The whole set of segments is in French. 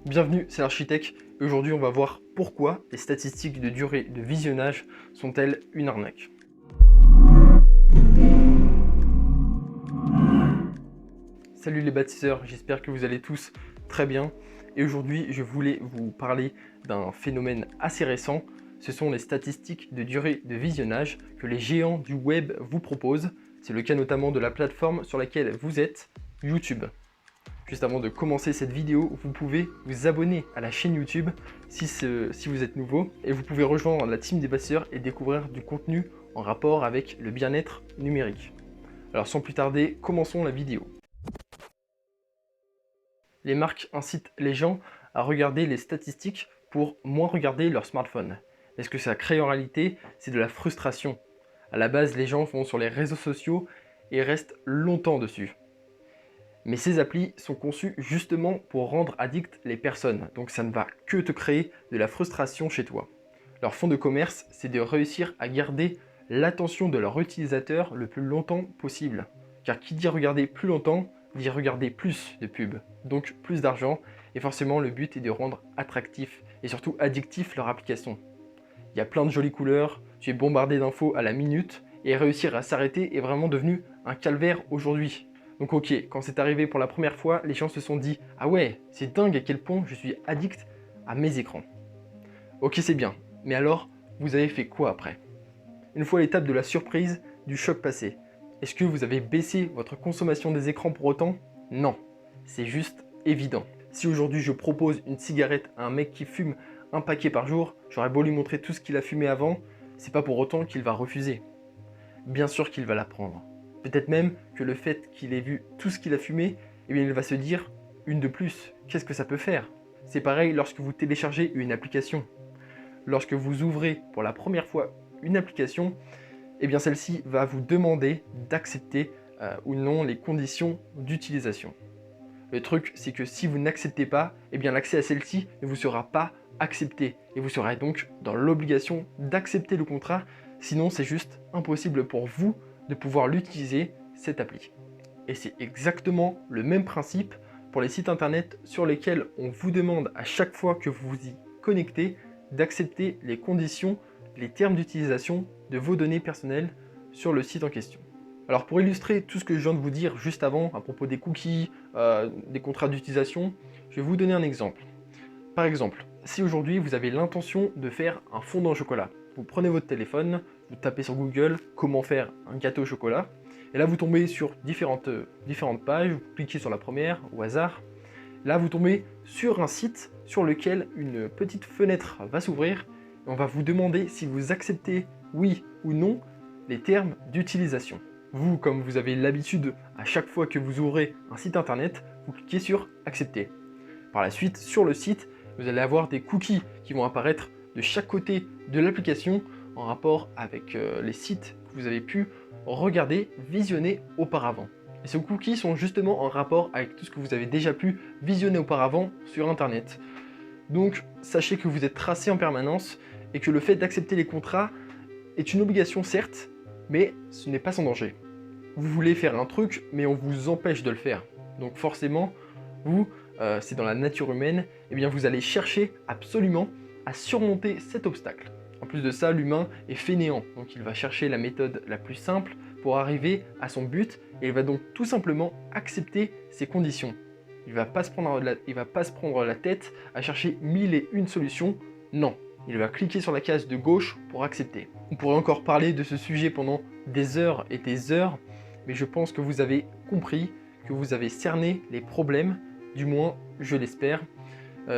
Bienvenue, c'est l'Architecte. Aujourd'hui, on va voir pourquoi les statistiques de durée de visionnage sont-elles une arnaque. Salut les bâtisseurs, j'espère que vous allez tous très bien. Et aujourd'hui, je voulais vous parler d'un phénomène assez récent. Ce sont les statistiques de durée de visionnage que les géants du web vous proposent. C'est le cas notamment de la plateforme sur laquelle vous êtes, YouTube. Juste avant de commencer cette vidéo, vous pouvez vous abonner à la chaîne YouTube si vous êtes nouveau et vous pouvez rejoindre la team des bâtisseurs et découvrir du contenu en rapport avec le bien-être numérique. Alors sans plus tarder, commençons la vidéo. Les marques incitent les gens à regarder les statistiques pour moins regarder leur smartphone. Mais ce que ça crée en réalité, c'est de la frustration. À la base, les gens vont sur les réseaux sociaux et restent longtemps dessus. Mais ces applis sont conçues justement pour rendre addictes les personnes, donc ça ne va que te créer de la frustration chez toi. Leur fond de commerce, c'est de réussir à garder l'attention de leur utilisateur le plus longtemps possible. Car qui dit regarder plus longtemps, dit regarder plus de pubs, donc plus d'argent, et forcément le but est de rendre attractif et surtout addictif leur application. Il y a plein de jolies couleurs, tu es bombardé d'infos à la minute, et réussir à s'arrêter est vraiment devenu un calvaire aujourd'hui. Donc ok, quand c'est arrivé pour la première fois, les gens se sont dit « Ah ouais, c'est dingue à quel point je suis addict à mes écrans. » Ok, c'est bien, mais alors, vous avez fait quoi après? Une fois l'étape de la surprise, du choc passé, est-ce que vous avez baissé votre consommation des écrans pour autant? Non, c'est juste évident. Si aujourd'hui je propose une cigarette à un mec qui fume un paquet par jour, j'aurais beau lui montrer tout ce qu'il a fumé avant, c'est pas pour autant qu'il va refuser. Bien sûr qu'il va la prendre. Peut-être même que le fait qu'il ait vu tout ce qu'il a fumé, eh bien il va se dire « une de plus, qu'est-ce que ça peut faire ?» C'est pareil lorsque vous téléchargez une application. Lorsque vous ouvrez pour la première fois une application, eh bien celle-ci va vous demander d'accepter ou non les conditions d'utilisation. Le truc, c'est que si vous n'acceptez pas, eh bien l'accès à celle-ci ne vous sera pas accepté et vous serez donc dans l'obligation d'accepter le contrat, sinon c'est juste impossible pour vous de pouvoir l'utiliser, cette appli. Et c'est exactement le même principe pour les sites internet sur lesquels on vous demande à chaque fois que vous vous y connectez d'accepter les conditions, les termes d'utilisation de vos données personnelles sur le site en question. Alors pour illustrer tout ce que je viens de vous dire juste avant à propos des cookies, des contrats d'utilisation, je vais vous donner un exemple. Par exemple, si aujourd'hui vous avez l'intention de faire un fondant au chocolat, vous prenez votre téléphone, vous tapez sur Google comment faire un gâteau au chocolat, et là vous tombez sur différentes pages, vous cliquez sur la première au hasard, là vous tombez sur un site sur lequel une petite fenêtre va s'ouvrir, et on va vous demander si vous acceptez oui ou non les termes d'utilisation. Vous, comme vous avez l'habitude, à chaque fois que vous ouvrez un site internet, vous cliquez sur accepter. Par la suite, sur le site, vous allez avoir des cookies qui vont apparaître de chaque côté de l'application en rapport avec les sites que vous avez pu regarder, visionner auparavant. Et ces cookies sont justement en rapport avec tout ce que vous avez déjà pu visionner auparavant sur internet. Donc sachez que vous êtes tracé en permanence et que le fait d'accepter les contrats est une obligation certes, mais ce n'est pas sans danger. Vous voulez faire un truc, mais on vous empêche de le faire. Donc forcément, vous, c'est dans la nature humaine, eh bien vous allez chercher absolument à surmonter cet obstacle. En plus de ça, l'humain est fainéant, donc il va chercher la méthode la plus simple pour arriver à son but, et il va donc tout simplement accepter ces conditions. Il ne va pas se prendre la tête à chercher 1001 solutions, non. Il va cliquer sur la case de gauche pour accepter. On pourrait encore parler de ce sujet pendant des heures et des heures, mais je pense que vous avez compris, que vous avez cerné les problèmes, du moins je l'espère.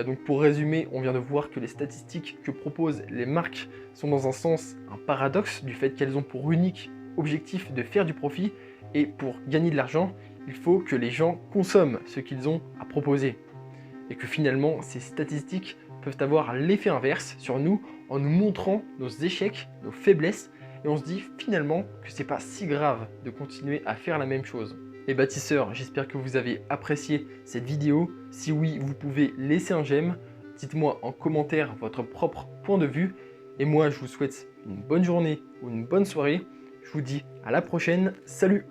Donc pour résumer, on vient de voir que les statistiques que proposent les marques sont dans un sens un paradoxe du fait qu'elles ont pour unique objectif de faire du profit, et pour gagner de l'argent, il faut que les gens consomment ce qu'ils ont à proposer. Et que finalement, ces statistiques peuvent avoir l'effet inverse sur nous en nous montrant nos échecs, nos faiblesses, et on se dit finalement que c'est pas si grave de continuer à faire la même chose. Les bâtisseurs, j'espère que vous avez apprécié cette vidéo. Si oui, vous pouvez laisser un j'aime. Dites-moi en commentaire votre propre point de vue. Et moi, je vous souhaite une bonne journée ou une bonne soirée. Je vous dis à la prochaine. Salut!